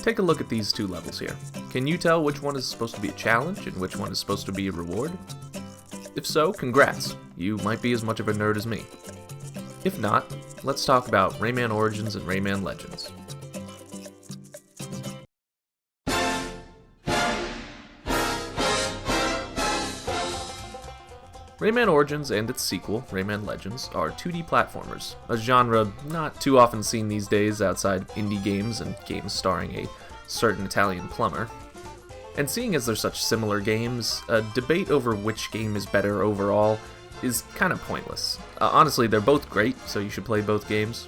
take a look at these two levels here. Can you tell which one is supposed to be a challenge and which one is supposed to be a reward? If so, congrats, you might be as much of a nerd as me. If not, let's talk about Rayman Origins and Rayman Legends. Rayman Origins and its sequel, Rayman Legends, are 2D platformers, a genre not too often seen these days outside indie games and games starring a certain Italian plumber. And seeing as they're such similar games, a debate over which game is better overall is kind of pointless. Honestly, they're both great, so you should play both games.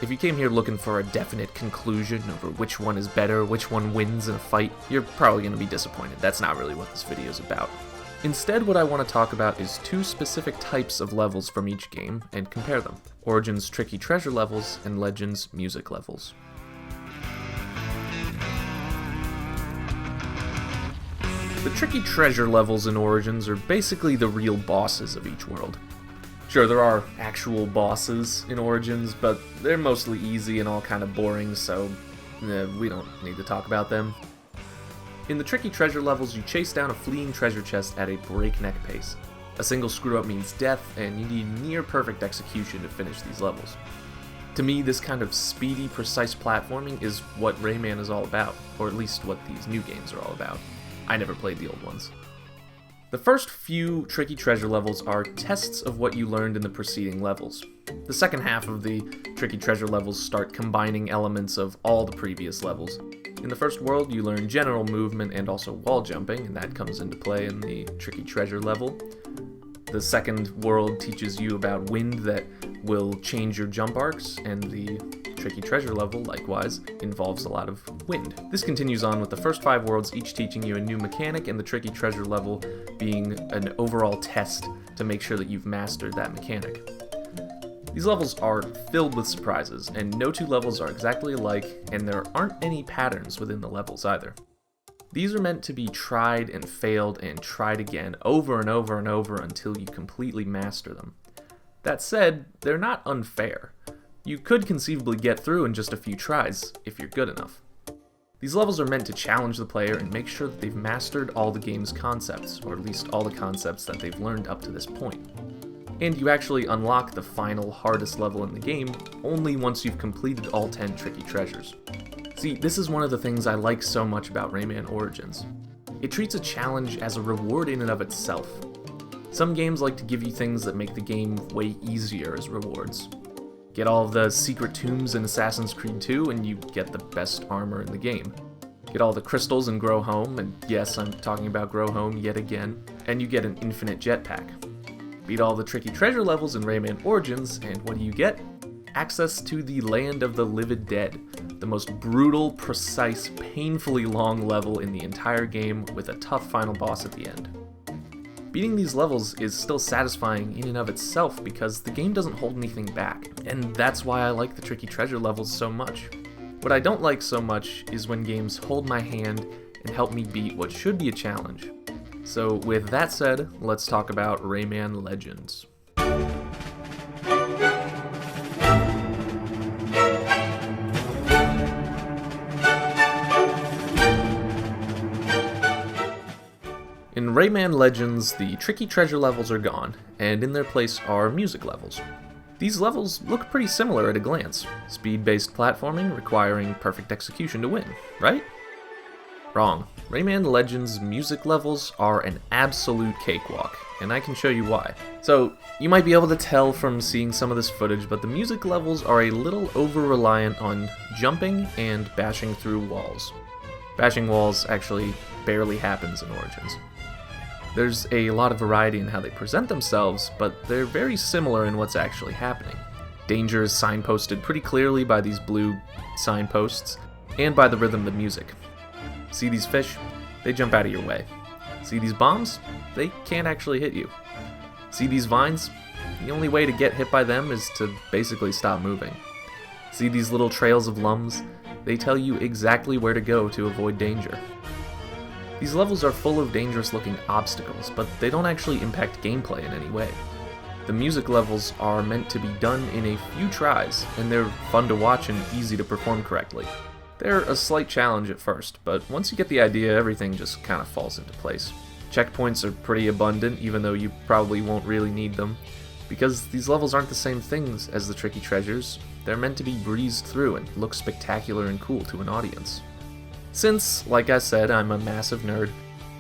If you came here looking for a definite conclusion over which one is better, which one wins in a fight, you're probably going to be disappointed. That's not really what this video is about. Instead, what I want to talk about is two specific types of levels from each game and compare them: Origins Tricky Treasure levels and Legends Music levels. The Tricky Treasure levels in Origins are basically the real bosses of each world. Sure, there are actual bosses in Origins, but they're mostly easy and all kind of boring, so we don't need to talk about them. In the Tricky Treasure levels, you chase down a fleeing treasure chest at a breakneck pace. A single screw-up means death, and you need near-perfect execution to finish these levels. To me, this kind of speedy, precise platforming is what Rayman is all about, or at least what these new games are all about. I never played the old ones. The first few Tricky Treasure levels are tests of what you learned in the preceding levels. The second half of the Tricky Treasure levels start combining elements of all the previous levels. In the first world, you learn general movement and also wall jumping, and that comes into play in the Tricky Treasure level. The second world teaches you about wind that will change your jump arcs, and the Tricky Treasure level, likewise, involves a lot of wind. This continues on with the first 5 worlds, each teaching you a new mechanic, and the Tricky Treasure level being an overall test to make sure that you've mastered that mechanic. These levels are filled with surprises, and no two levels are exactly alike, and there aren't any patterns within the levels either. These are meant to be tried and failed and tried again over and over and over until you completely master them. That said, they're not unfair. You could conceivably get through in just a few tries, if you're good enough. These levels are meant to challenge the player and make sure that they've mastered all the game's concepts, or at least all the concepts that they've learned up to this point. And you actually unlock the final, hardest level in the game only once you've completed all 10 Tricky Treasures. See, this is one of the things I like so much about Rayman Origins. It treats a challenge as a reward in and of itself. Some games like to give you things that make the game way easier as rewards. Get all of the secret tombs in Assassin's Creed 2 and you get the best armor in the game. Get all the crystals in Grow Home, and yes, I'm talking about Grow Home yet again, and you get an infinite jetpack. Beat all the Tricky Treasure levels in Rayman Origins, and what do you get? Access to the Land of the Living Dead, the most brutal, precise, painfully long level in the entire game with a tough final boss at the end. Beating these levels is still satisfying in and of itself because the game doesn't hold anything back, and that's why I like the Tricky Treasure levels so much. What I don't like so much is when games hold my hand and help me beat what should be a challenge. So with that said, let's talk about Rayman Legends. In Rayman Legends, the Tricky Treasure levels are gone, and in their place are music levels. These levels look pretty similar at a glance. Speed-based platforming requiring perfect execution to win, right? Wrong. Rayman Legends music levels are an absolute cakewalk, and I can show you why. So, you might be able to tell from seeing some of this footage, but the music levels are a little over-reliant on jumping and bashing through walls. Bashing walls actually barely happens in Origins. There's a lot of variety in how they present themselves, but they're very similar in what's actually happening. Danger is signposted pretty clearly by these blue signposts, and by the rhythm of the music. See these fish? They jump out of your way. See these bombs? They can't actually hit you. See these vines? The only way to get hit by them is to basically stop moving. See these little trails of lums? They tell you exactly where to go to avoid danger. These levels are full of dangerous-looking obstacles, but they don't actually impact gameplay in any way. The music levels are meant to be done in a few tries, and they're fun to watch and easy to perform correctly. They're a slight challenge at first, but once you get the idea, everything just kind of falls into place. Checkpoints are pretty abundant, even though you probably won't really need them, because these levels aren't the same things as the Tricky Treasures. They're meant to be breezed through and look spectacular and cool to an audience. Since, like I said, I'm a massive nerd,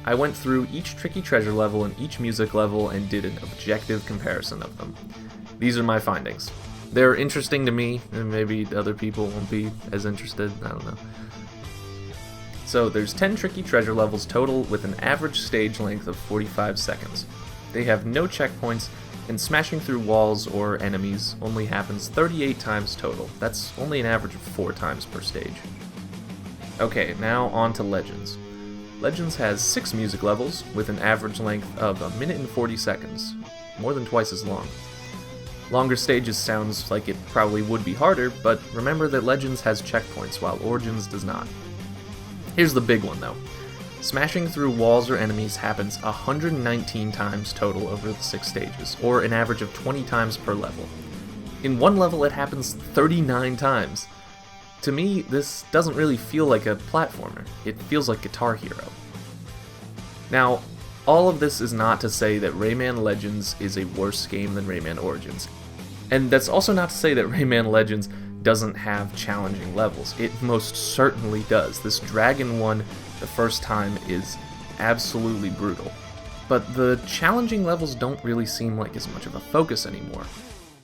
I went through each Tricky Treasure level and each music level and did an objective comparison of them. These are my findings. They're interesting to me, and maybe other people won't be as interested, I don't know. So there's 10 Tricky Treasure levels total with an average stage length of 45 seconds. They have no checkpoints, and smashing through walls or enemies only happens 38 times total. That's only an average of 4 times per stage. Okay, now on to Legends. Legends has 6 music levels with an average length of 1 minute and 40 seconds, more than twice as long. Longer stages sounds like it probably would be harder, but remember that Legends has checkpoints while Origins does not. Here's the big one though. Smashing through walls or enemies happens 119 times total over the 6 stages, or an average of 20 times per level. In one level it happens 39 times. To me, this doesn't really feel like a platformer, it feels like Guitar Hero. Now, all of this is not to say that Rayman Legends is a worse game than Rayman Origins. And that's also not to say that Rayman Legends doesn't have challenging levels. It most certainly does. This dragon one, the first time, is absolutely brutal. But the challenging levels don't really seem like as much of a focus anymore.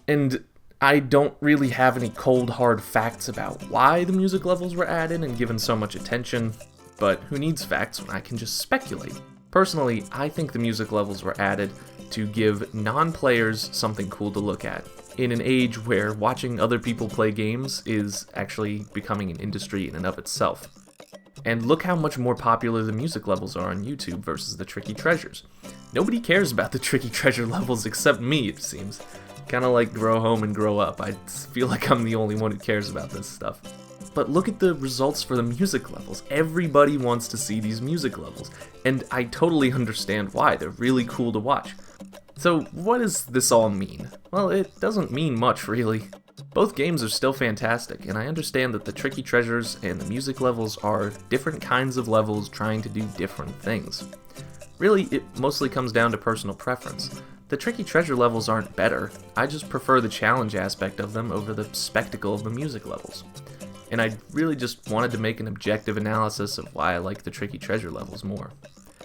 And I don't really have any cold hard facts about why the music levels were added and given so much attention, but who needs facts when I can just speculate? Personally, I think the music levels were added to give non-players something cool to look at, in an age where watching other people play games is actually becoming an industry in and of itself. And look how much more popular the music levels are on YouTube versus the Tricky Treasures. Nobody cares about the Tricky Treasure levels except me, it seems. Kinda like Grow Home and Grow Up. I feel like I'm the only one who cares about this stuff. But look at the results for the music levels. Everybody wants to see these music levels, and I totally understand why. They're really cool to watch. So what does this all mean? Well, it doesn't mean much, really. Both games are still fantastic, and I understand that the Tricky Treasures and the music levels are different kinds of levels trying to do different things. Really, it mostly comes down to personal preference. The Tricky Treasure levels aren't better, I just prefer the challenge aspect of them over the spectacle of the music levels. And I really just wanted to make an objective analysis of why I like the Tricky Treasure levels more.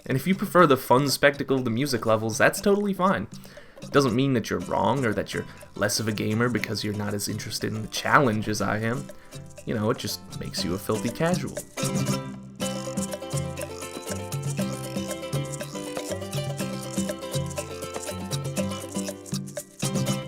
And if you prefer the fun spectacle of the music levels, that's totally fine. It doesn't mean that you're wrong or that you're less of a gamer because you're not as interested in the challenge as I am. You know, it just makes you a filthy casual.